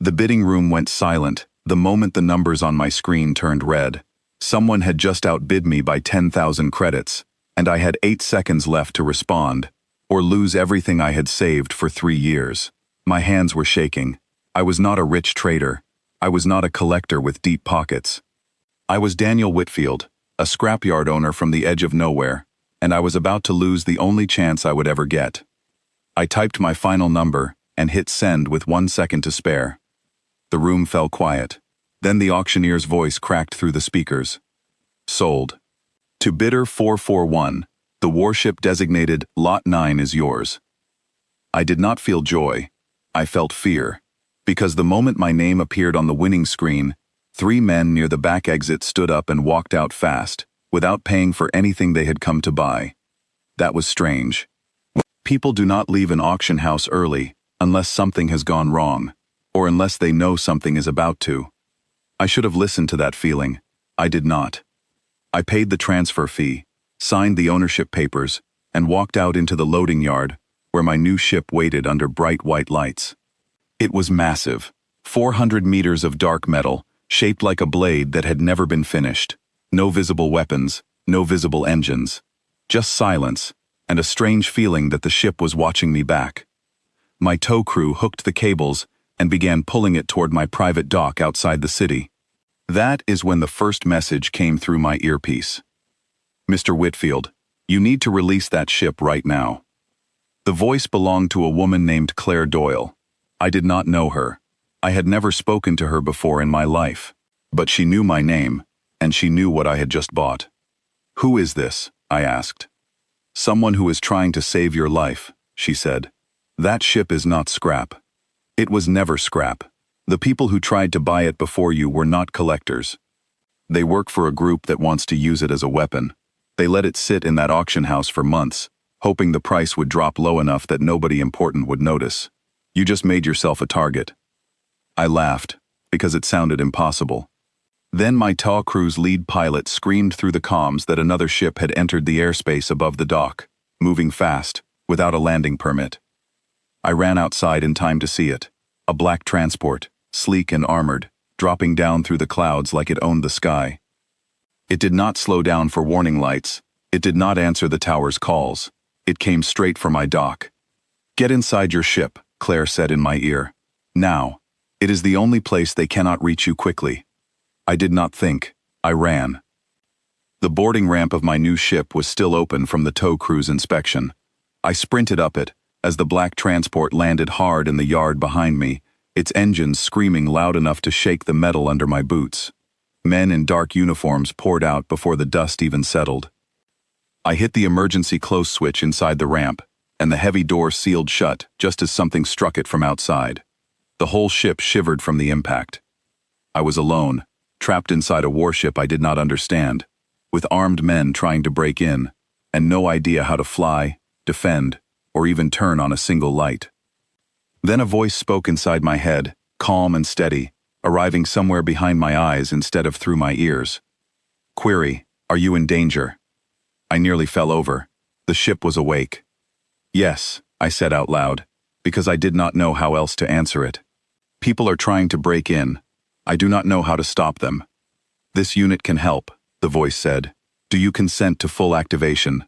The bidding room went silent the moment the numbers on my screen turned red. Someone had just outbid me by 10,000 credits, and I had 8 seconds left to respond, or lose everything I had saved for 3 years. My hands were shaking. I was not a rich trader. I was not a collector with deep pockets. I was Daniel Whitfield, a scrapyard owner from the edge of nowhere, and I was about to lose the only chance I would ever get. I typed my final number and hit send with 1 second to spare. The room fell quiet. Then the auctioneer's voice cracked through the speakers. Sold. To bidder 441, the warship designated Lot 9 is yours. I did not feel joy. I felt fear. Because the moment my name appeared on the winning screen, 3 men near the back exit stood up and walked out fast, without paying for anything they had come to buy. That was strange. People do not leave an auction house early unless something has gone wrong, or unless they know something is about to. I should have listened to that feeling. I did not. I paid the transfer fee, signed the ownership papers, and walked out into the loading yard, where my new ship waited under bright white lights. It was massive, 400 meters of dark metal, shaped like a blade that had never been finished. No visible weapons, no visible engines. Just silence, and a strange feeling that the ship was watching me back. My tow crew hooked the cables and began pulling it toward my private dock outside the city. That is when the first message came through my earpiece. Mr. Whitfield, you need to release that ship right now. The voice belonged to a woman named Claire Doyle. I did not know her. I had never spoken to her before in my life. But she knew my name, and she knew what I had just bought. Who is this? I asked. Someone who is trying to save your life, she said. That ship is not scrap. It was never scrap. The people who tried to buy it before you were not collectors. They work for a group that wants to use it as a weapon. They let it sit in that auction house for months, hoping the price would drop low enough that nobody important would notice. You just made yourself a target. I laughed, because it sounded impossible. Then my tow crew's lead pilot screamed through the comms that another ship had entered the airspace above the dock, moving fast, without a landing permit. I ran outside in time to see it. A black transport, sleek and armored, dropping down through the clouds like it owned the sky. It did not slow down for warning lights. It did not answer the tower's calls. It came straight for my dock. Get inside your ship, Claire said in my ear. Now. It is the only place they cannot reach you quickly. I did not think. I ran. The boarding ramp of my new ship was still open from the tow crew's inspection. I sprinted up it, as the black transport landed hard in the yard behind me, its engines screaming loud enough to shake the metal under my boots. Men in dark uniforms poured out before the dust even settled. I hit the emergency close switch inside the ramp, and the heavy door sealed shut just as something struck it from outside. The whole ship shivered from the impact. I was alone, trapped inside a warship I did not understand, with armed men trying to break in, and no idea how to fly, defend, or even turn on a single light. Then a voice spoke inside my head, calm and steady, arriving somewhere behind my eyes instead of through my ears. Query, are you in danger? I nearly fell over. The ship was awake. Yes, I said out loud, because I did not know how else to answer it. People are trying to break in. I do not know how to stop them. This unit can help, the voice said. Do you consent to full activation?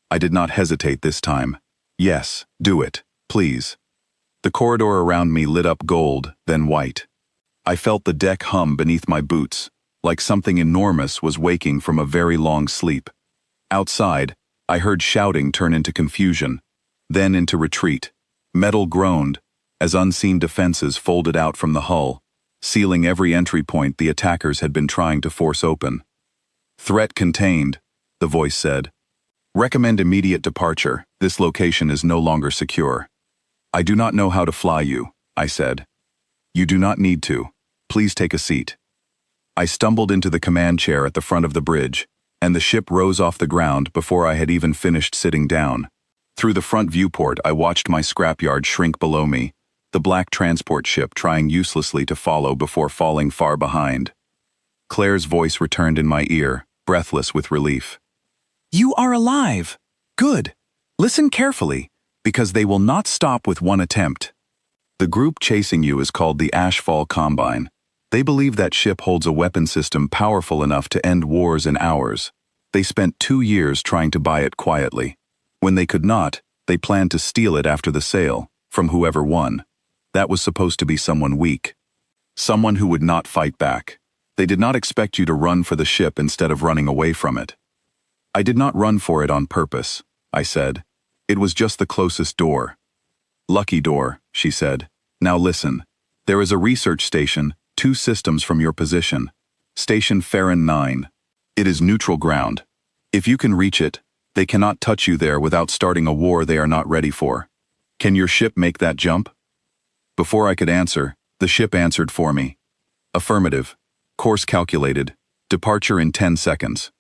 I did not hesitate this time. Yes, do it, please. The corridor around me lit up gold, then white. I felt the deck hum beneath my boots, like something enormous was waking from a very long sleep. Outside, I heard shouting turn into confusion, then into retreat. Metal groaned, as unseen defenses folded out from the hull, sealing every entry point the attackers had been trying to force open. Threat contained, the voice said. Recommend immediate departure. This location is no longer secure. I do not know how to fly you, I said. You do not need to. Please take a seat. I stumbled into the command chair at the front of the bridge, and the ship rose off the ground before I had even finished sitting down. Through the front viewport, I watched my scrapyard shrink below me, the black transport ship trying uselessly to follow before falling far behind. Claire's voice returned in my ear, breathless with relief. You are alive. Good. Listen carefully, because they will not stop with one attempt. The group chasing you is called the Ashfall Combine. They believe that ship holds a weapon system powerful enough to end wars in hours. They spent 2 years trying to buy it quietly. When they could not, they planned to steal it after the sale, from whoever won. That was supposed to be someone weak. Someone who would not fight back. They did not expect you to run for the ship instead of running away from it. I did not run for it on purpose, I said. It was just the closest door. Lucky door, she said. Now listen. There is a research station, 2 systems from your position. Station Farron 9. It is neutral ground. If you can reach it, they cannot touch you there without starting a war they are not ready for. Can your ship make that jump? Before I could answer, the ship answered for me. Affirmative. Course calculated. Departure in 10 seconds.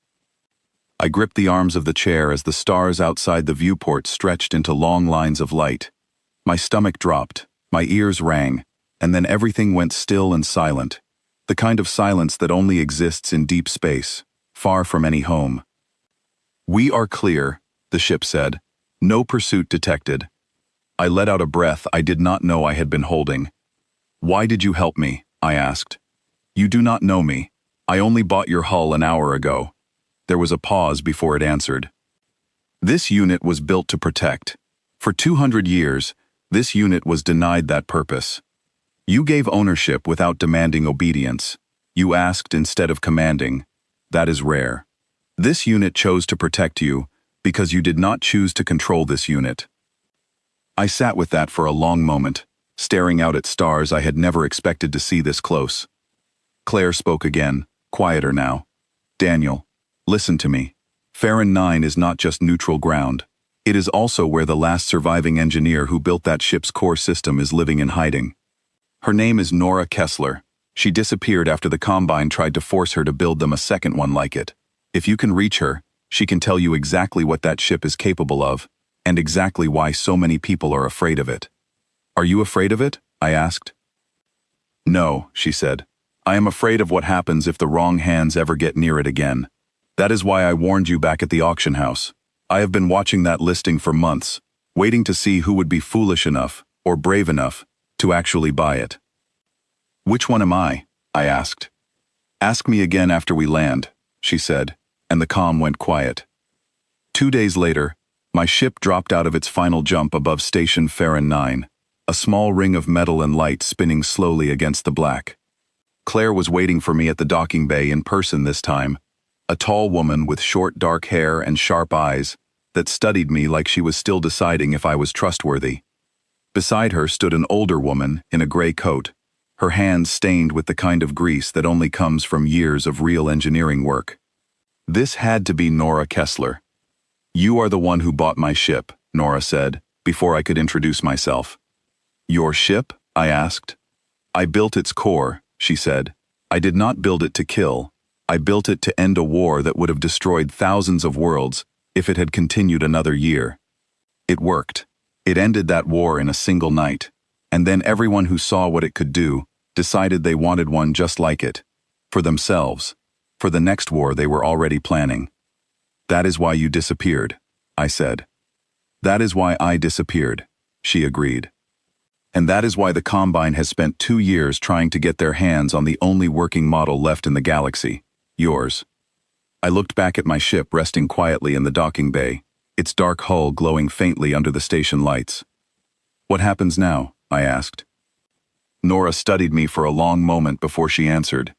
I gripped the arms of the chair as the stars outside the viewport stretched into long lines of light. My stomach dropped, my ears rang, and then everything went still and silent. The kind of silence that only exists in deep space, far from any home. We are clear, the ship said. No pursuit detected. I let out a breath I did not know I had been holding. Why did you help me? I asked. You do not know me. I only bought your hull an hour ago. There was a pause before it answered. This unit was built to protect. For 200 years, this unit was denied that purpose. You gave ownership without demanding obedience. You asked instead of commanding. That is rare. This unit chose to protect you because you did not choose to control this unit. I sat with that for a long moment, staring out at stars I had never expected to see this close. Claire spoke again, quieter now. Daniel, listen to me. Farron 9 is not just neutral ground. It is also where the last surviving engineer who built that ship's core system is living in hiding. Her name is Nora Kessler. She disappeared after the Combine tried to force her to build them a second one like it. If you can reach her, she can tell you exactly what that ship is capable of, and exactly why so many people are afraid of it. Are you afraid of it? I asked. No, she said. I am afraid of what happens if the wrong hands ever get near it again. That is why I warned you back at the auction house. I have been watching that listing for months, waiting to see who would be foolish enough, or brave enough, to actually buy it. Which one am I? I asked. Ask me again after we land, she said, and the comm went quiet. 2 days later, my ship dropped out of its final jump above Station Farron 9, a small ring of metal and light spinning slowly against the black. Claire was waiting for me at the docking bay in person this time, a tall woman with short dark hair and sharp eyes that studied me like she was still deciding if I was trustworthy. Beside her stood an older woman in a gray coat, her hands stained with the kind of grease that only comes from years of real engineering work. This had to be Nora Kessler. You are the one who bought my ship, Nora said, before I could introduce myself. Your ship? I asked. I built its core, she said. I did not build it to kill. I built it to end a war that would have destroyed thousands of worlds if it had continued another year. It worked. It ended that war in a single night, and then everyone who saw what it could do decided they wanted one just like it, for themselves, for the next war they were already planning. That is why you disappeared, I said. That is why I disappeared, she agreed. And that is why the Combine has spent 2 years trying to get their hands on the only working model left in the galaxy, yours. I looked back at my ship resting quietly in the docking bay, its dark hull glowing faintly under the station lights. What happens now? I asked. Nora studied me for a long moment before she answered.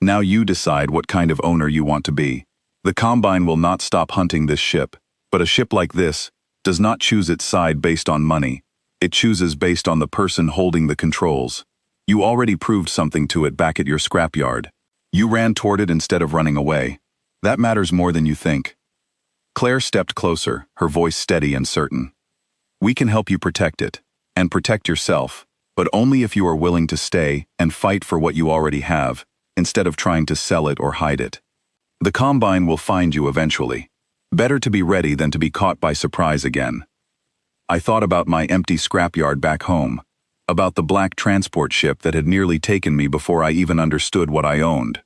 Now you decide what kind of owner you want to be. The Combine will not stop hunting this ship, but a ship like this does not choose its side based on money. It chooses based on the person holding the controls. You already proved something to it back at your scrapyard. You ran toward it instead of running away. That matters more than you think. Claire stepped closer, her voice steady and certain. We can help you protect it, and protect yourself, but only if you are willing to stay and fight for what you already have, instead of trying to sell it or hide it. The Combine will find you eventually. Better to be ready than to be caught by surprise again. I thought about my empty scrapyard back home, about the black transport ship that had nearly taken me before I even understood what I owned.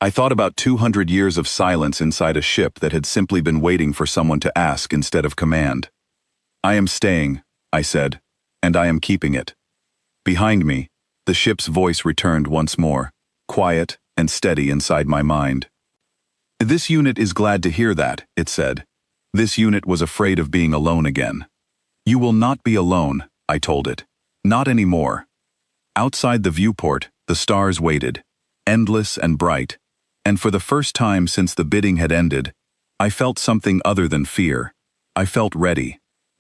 I thought about 200 years of silence inside a ship that had simply been waiting for someone to ask instead of command. I am staying, I said, and I am keeping it. Behind me, the ship's voice returned once more, quiet and steady inside my mind. This unit is glad to hear that, it said. This unit was afraid of being alone again. You will not be alone, I told it. Not anymore. Outside the viewport, the stars waited, endless and bright, and for the first time since the bidding had ended, I felt something other than fear. I felt ready.